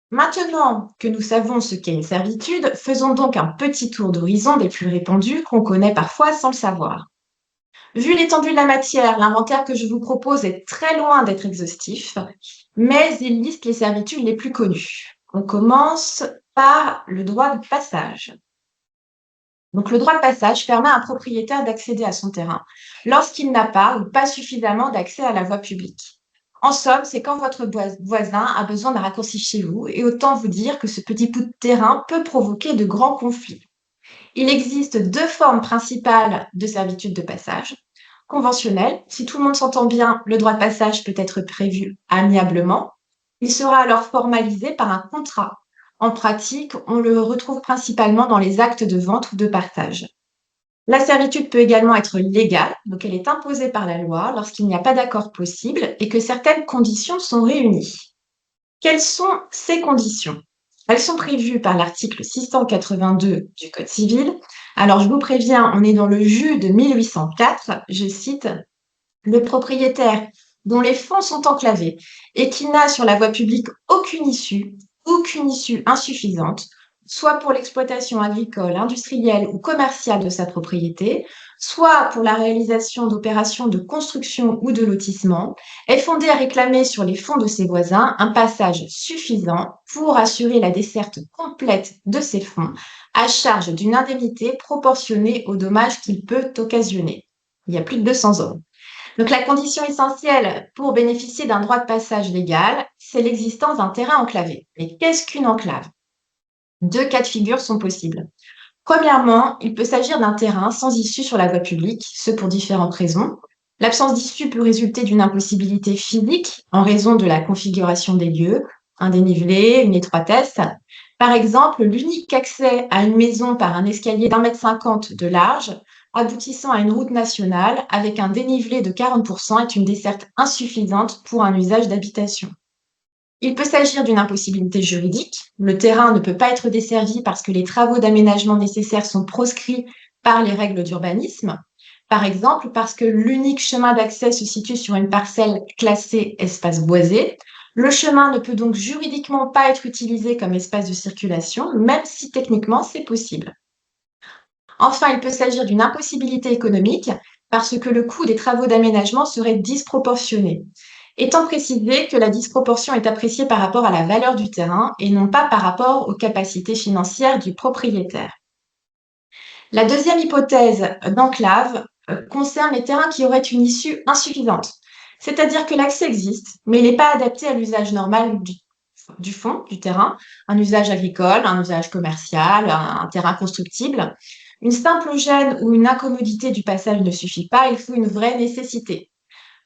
Maintenant que nous savons ce qu'est une servitude, faisons donc un petit tour d'horizon des plus répandus qu'on connaît parfois sans le savoir. Vu l'étendue de la matière, l'inventaire que je vous propose est très loin d'être exhaustif, mais il liste les servitudes les plus connues. On commence par le droit de passage. Donc, le droit de passage permet à un propriétaire d'accéder à son terrain lorsqu'il n'a pas ou pas suffisamment d'accès à la voie publique. En somme, c'est quand votre voisin a besoin d'un raccourci chez vous, et autant vous dire que ce petit bout de terrain peut provoquer de grands conflits. Il existe deux formes principales de servitude de passage. Conventionnelle, si tout le monde s'entend bien, le droit de passage peut être prévu amiablement. Il sera alors formalisé par un contrat. En pratique, on le retrouve principalement dans les actes de vente ou de partage. La servitude peut également être légale, donc elle est imposée par la loi lorsqu'il n'y a pas d'accord possible et que certaines conditions sont réunies. Quelles sont ces conditions? Elles sont prévues par l'article 682 du Code civil. Alors, je vous préviens, on est dans le jus de 1804. Je cite: le propriétaire dont les fonds sont enclavés et qui n'a sur la voie publique aucune issue insuffisante, soit pour l'exploitation agricole, industrielle ou commerciale de sa propriété, soit pour la réalisation d'opérations de construction ou de lotissement, est fondé à réclamer sur les fonds de ses voisins un passage suffisant pour assurer la desserte complète de ces fonds, à charge d'une indemnité proportionnée aux dommages qu'il peut occasionner. Il y a plus de 200 ans. Donc, la condition essentielle pour bénéficier d'un droit de passage légal, c'est l'existence d'un terrain enclavé. Mais qu'est-ce qu'une enclave? Deux cas de figure sont possibles. Premièrement, il peut s'agir d'un terrain sans issue sur la voie publique, ce pour différentes raisons. L'absence d'issue peut résulter d'une impossibilité physique en raison de la configuration des lieux, un dénivelé, une étroitesse. Par exemple, l'unique accès à une maison par un escalier d'1,50 m de large, aboutissant à une route nationale avec un dénivelé de 40%, est une desserte insuffisante pour un usage d'habitation. Il peut s'agir d'une impossibilité juridique. Le terrain ne peut pas être desservi parce que les travaux d'aménagement nécessaires sont proscrits par les règles d'urbanisme. Par exemple, parce que l'unique chemin d'accès se situe sur une parcelle classée espace boisé. Le chemin ne peut donc juridiquement pas être utilisé comme espace de circulation, même si techniquement c'est possible. Enfin, il peut s'agir d'une impossibilité économique parce que le coût des travaux d'aménagement serait disproportionné. Étant précisé que la disproportion est appréciée par rapport à la valeur du terrain et non pas par rapport aux capacités financières du propriétaire. La deuxième hypothèse d'enclave concerne les terrains qui auraient une issue insuffisante, c'est-à-dire que l'accès existe, mais il n'est pas adapté à l'usage normal du fond du terrain, un usage agricole, un usage commercial, un terrain constructible. Une simple gêne ou une incommodité du passage ne suffit pas, il faut une vraie nécessité.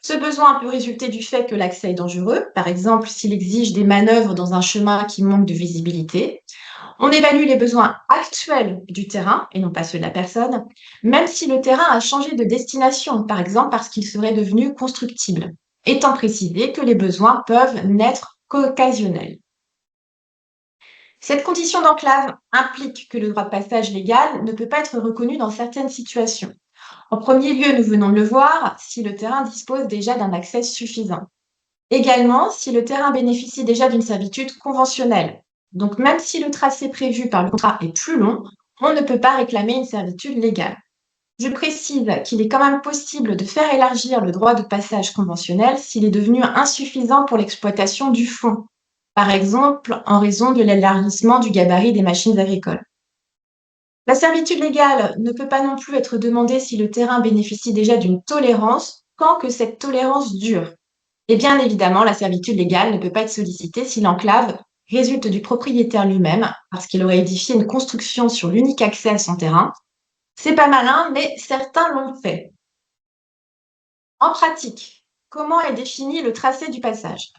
Ce besoin peut résulter du fait que l'accès est dangereux, par exemple s'il exige des manœuvres dans un chemin qui manque de visibilité. On évalue les besoins actuels du terrain et non pas ceux de la personne, même si le terrain a changé de destination, par exemple parce qu'il serait devenu constructible, étant précisé que les besoins peuvent n'être qu'occasionnels. Cette condition d'enclave implique que le droit de passage légal ne peut pas être reconnu dans certaines situations. En premier lieu, nous venons de le voir, si le terrain dispose déjà d'un accès suffisant. Également, si le terrain bénéficie déjà d'une servitude conventionnelle. Donc, même si le tracé prévu par le contrat est plus long, on ne peut pas réclamer une servitude légale. Je précise qu'il est quand même possible de faire élargir le droit de passage conventionnel s'il est devenu insuffisant pour l'exploitation du fonds, par exemple en raison de l'élargissement du gabarit des machines agricoles. La servitude légale ne peut pas non plus être demandée si le terrain bénéficie déjà d'une tolérance, tant que cette tolérance dure. Et bien évidemment, la servitude légale ne peut pas être sollicitée si l'enclave résulte du propriétaire lui-même, parce qu'il aurait édifié une construction sur l'unique accès à son terrain. C'est pas malin, mais certains l'ont fait. En pratique, comment est défini le tracé du passage?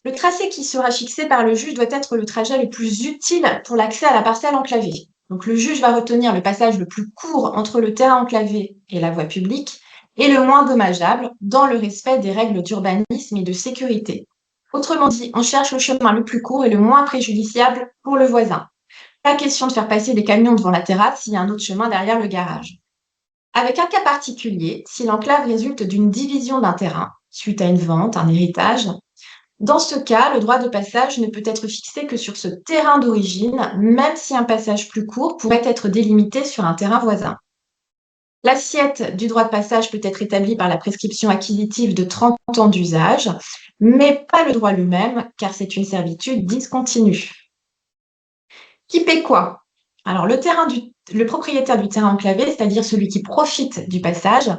Le tracé qui sera fixé par le juge doit être le trajet le plus utile pour l'accès à la parcelle enclavée. Donc le juge va retenir le passage le plus court entre le terrain enclavé et la voie publique et le moins dommageable dans le respect des règles d'urbanisme et de sécurité. Autrement dit, on cherche le chemin le plus court et le moins préjudiciable pour le voisin. Pas question de faire passer des camions devant la terrasse s'il y a un autre chemin derrière le garage. Avec un cas particulier, si l'enclave résulte d'une division d'un terrain, suite à une vente, un héritage, Dans ce cas, le droit de passage ne peut être fixé que sur ce terrain d'origine, même si un passage plus court pourrait être délimité sur un terrain voisin. L'assiette du droit de passage peut être établie par la prescription acquisitive de 30 ans d'usage, mais pas le droit lui-même, car c'est une servitude discontinue. Qui paie quoi? Alors, le propriétaire du terrain enclavé, c'est-à-dire celui qui profite du passage,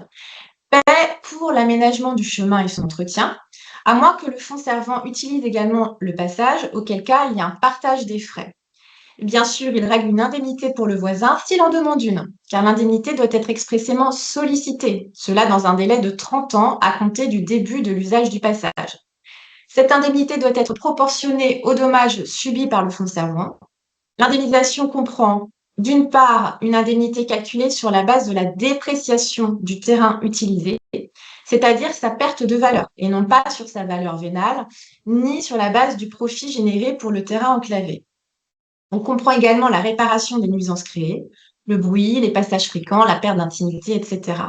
paie pour l'aménagement du chemin et son entretien, à moins que le fonds servant utilise également le passage, auquel cas il y a un partage des frais. Bien sûr, il règle une indemnité pour le voisin s'il en demande une, car l'indemnité doit être expressément sollicitée, cela dans un délai de 30 ans à compter du début de l'usage du passage. Cette indemnité doit être proportionnée aux dommages subis par le fonds servant. L'indemnisation comprend, d'une part, une indemnité calculée sur la base de la dépréciation du terrain utilisé, c'est-à-dire sa perte de valeur, et non pas sur sa valeur vénale, ni sur la base du profit généré pour le terrain enclavé. On comprend également la réparation des nuisances créées, le bruit, les passages fréquents, la perte d'intimité, etc.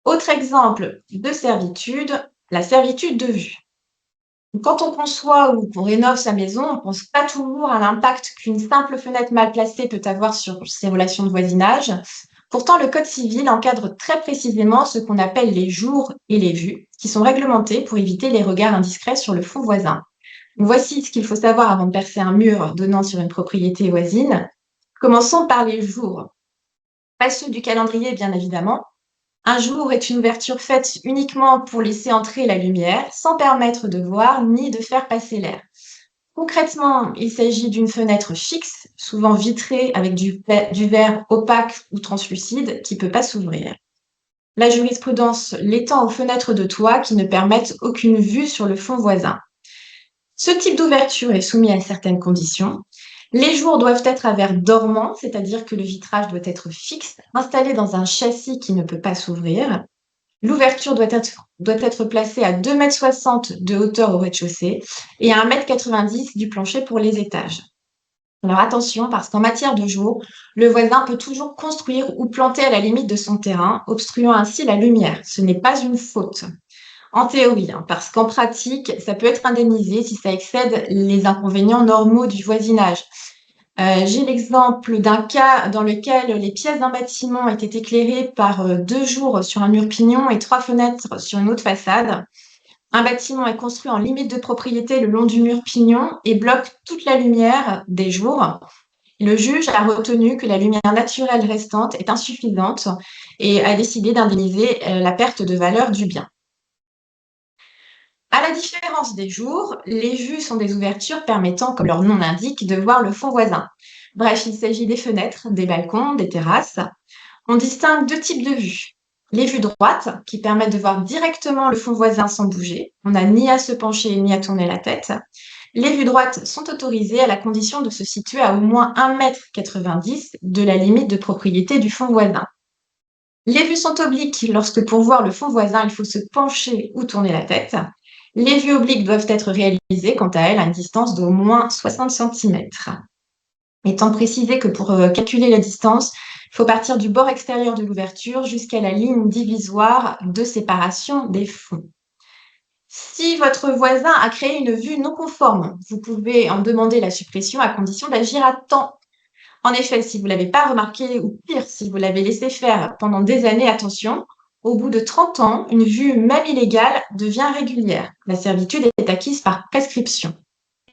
Autre exemple de servitude, la servitude de vue. Quand on conçoit ou qu'on rénove sa maison, on ne pense pas toujours à l'impact qu'une simple fenêtre mal placée peut avoir sur ses relations de voisinage. Pourtant, le Code civil encadre très précisément ce qu'on appelle les jours et les vues, qui sont réglementés pour éviter les regards indiscrets sur le fond voisin. Voici ce qu'il faut savoir avant de percer un mur donnant sur une propriété voisine. Commençons par les jours. Pas ceux du calendrier, bien évidemment. Un jour est une ouverture faite uniquement pour laisser entrer la lumière, sans permettre de voir ni de faire passer l'air. Concrètement, il s'agit d'une fenêtre fixe, souvent vitrée avec du verre opaque ou translucide qui ne peut pas s'ouvrir. La jurisprudence l'étend aux fenêtres de toit qui ne permettent aucune vue sur le fond voisin. Ce type d'ouverture est soumis à certaines conditions. Les jours doivent être à verre dormant, c'est-à-dire que le vitrage doit être fixe, installé dans un châssis qui ne peut pas s'ouvrir. L'ouverture doit être placée à 2,60 m de hauteur au rez-de-chaussée et à 1,90 m du plancher pour les étages. Alors attention, parce qu'en matière de jour, le voisin peut toujours construire ou planter à la limite de son terrain, obstruant ainsi la lumière. Ce n'est pas une faute. En théorie, parce qu'en pratique, ça peut être indemnisé si ça excède les inconvénients normaux du voisinage. J'ai l'exemple d'un cas dans lequel les pièces d'un bâtiment étaient éclairées par 2 jours sur un mur pignon et 3 fenêtres sur une autre façade. Un bâtiment est construit en limite de propriété le long du mur pignon et bloque toute la lumière des jours. Le juge a retenu que la lumière naturelle restante est insuffisante et a décidé d'indemniser la perte de valeur du bien. À la différence des jours, les vues sont des ouvertures permettant, comme leur nom l'indique, de voir le fond voisin. Bref, il s'agit des fenêtres, des balcons, des terrasses. On distingue 2 types de vues. Les vues droites, qui permettent de voir directement le fond voisin sans bouger. On n'a ni à se pencher ni à tourner la tête. Les vues droites sont autorisées à la condition de se situer à au moins 1,90 m de la limite de propriété du fond voisin. Les vues sont obliques lorsque pour voir le fond voisin, il faut se pencher ou tourner la tête. Les vues obliques doivent être réalisées, quant à elles, à une distance d'au moins 60 cm. Étant précisé que pour calculer la distance, il faut partir du bord extérieur de l'ouverture jusqu'à la ligne divisoire de séparation des fonds. Si votre voisin a créé une vue non conforme, vous pouvez en demander la suppression à condition d'agir à temps. En effet, si vous ne l'avez pas remarqué, ou pire, si vous l'avez laissé faire pendant des années, attention, au bout de 30 ans, une vue même illégale devient régulière. La servitude est acquise par prescription.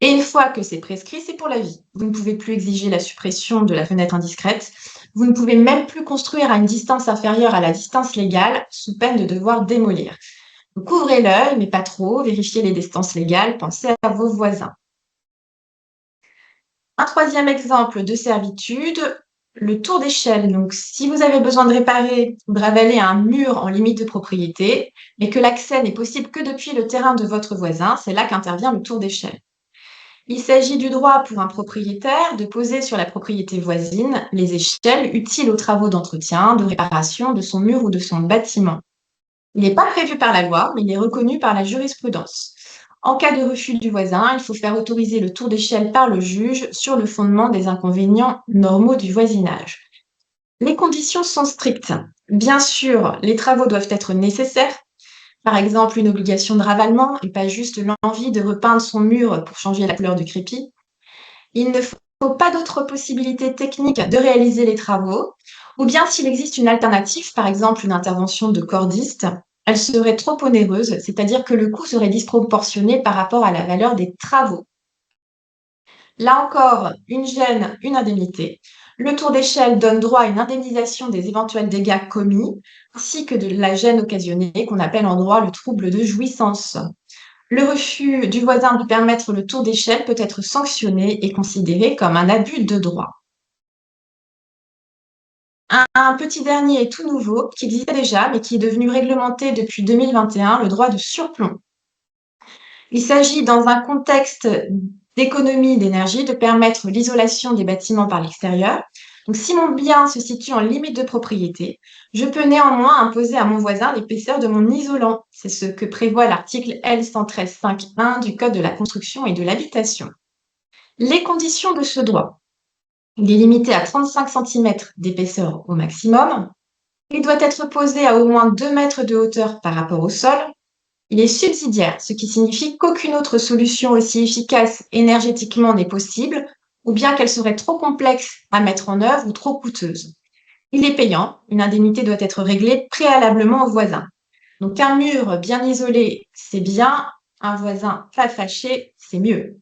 Et une fois que c'est prescrit, c'est pour la vie. Vous ne pouvez plus exiger la suppression de la fenêtre indiscrète. Vous ne pouvez même plus construire à une distance inférieure à la distance légale, sous peine de devoir démolir. Donc, ouvrez l'œil, mais pas trop, vérifiez les distances légales, pensez à vos voisins. Un troisième exemple de servitude, le tour d'échelle. Donc, si vous avez besoin de réparer ou de ravaler un mur en limite de propriété, mais que l'accès n'est possible que depuis le terrain de votre voisin, c'est là qu'intervient le tour d'échelle. Il s'agit du droit pour un propriétaire de poser sur la propriété voisine les échelles utiles aux travaux d'entretien, de réparation de son mur ou de son bâtiment. Il n'est pas prévu par la loi, mais il est reconnu par la jurisprudence. En cas de refus du voisin, il faut faire autoriser le tour d'échelle par le juge sur le fondement des inconvénients normaux du voisinage. Les conditions sont strictes. Bien sûr, les travaux doivent être nécessaires. Par exemple, une obligation de ravalement et pas juste l'envie de repeindre son mur pour changer la couleur du crépi. Il ne faut pas d'autres possibilités techniques de réaliser les travaux, ou bien s'il existe une alternative, par exemple une intervention de cordiste, elle serait trop onéreuse, c'est-à-dire que le coût serait disproportionné par rapport à la valeur des travaux. Là encore, une gêne, une indemnité. Le tour d'échelle donne droit à une indemnisation des éventuels dégâts commis, ainsi que de la gêne occasionnée, qu'on appelle en droit le trouble de jouissance. Le refus du voisin de permettre le tour d'échelle peut être sanctionné et considéré comme un abus de droit. Un petit dernier tout nouveau, qui existait déjà, mais qui est devenu réglementé depuis 2021, le droit de surplomb. Il s'agit, dans un contexte d'économie d'énergie, de permettre l'isolation des bâtiments par l'extérieur. Donc, si mon bien se situe en limite de propriété, je peux néanmoins imposer à mon voisin l'épaisseur de mon isolant. C'est ce que prévoit l'article L113.5.1 du Code de la construction et de l'habitation. Les conditions de ce droit. Il est limité à 35 cm d'épaisseur au maximum. Il doit être posé à au moins 2 mètres de hauteur par rapport au sol. Il est subsidiaire, ce qui signifie qu'aucune autre solution aussi efficace énergétiquement n'est possible, ou bien qu'elle serait trop complexe à mettre en œuvre ou trop coûteuse. Il est payant, une indemnité doit être réglée préalablement au voisin. Donc un mur bien isolé, c'est bien, un voisin pas fâché, c'est mieux.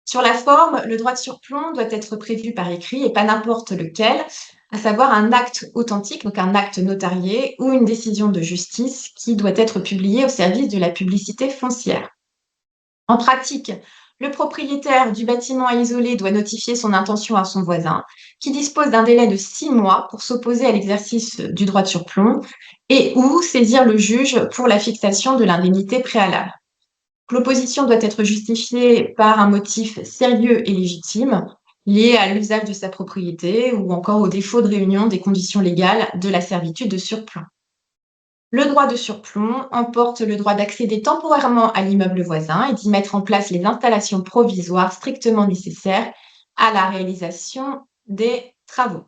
Sur la forme, le droit de surplomb doit être prévu par écrit et pas n'importe lequel, à savoir un acte authentique, donc un acte notarié ou une décision de justice qui doit être publiée au service de la publicité foncière. En pratique, le propriétaire du bâtiment à isoler doit notifier son intention à son voisin, qui dispose d'un délai de 6 mois pour s'opposer à l'exercice du droit de surplomb et ou saisir le juge pour la fixation de l'indemnité préalable. L'opposition doit être justifiée par un motif sérieux et légitime, lié à l'usage de sa propriété ou encore au défaut de réunion des conditions légales de la servitude de surplomb. Le droit de surplomb emporte le droit d'accéder temporairement à l'immeuble voisin et d'y mettre en place les installations provisoires strictement nécessaires à la réalisation des travaux.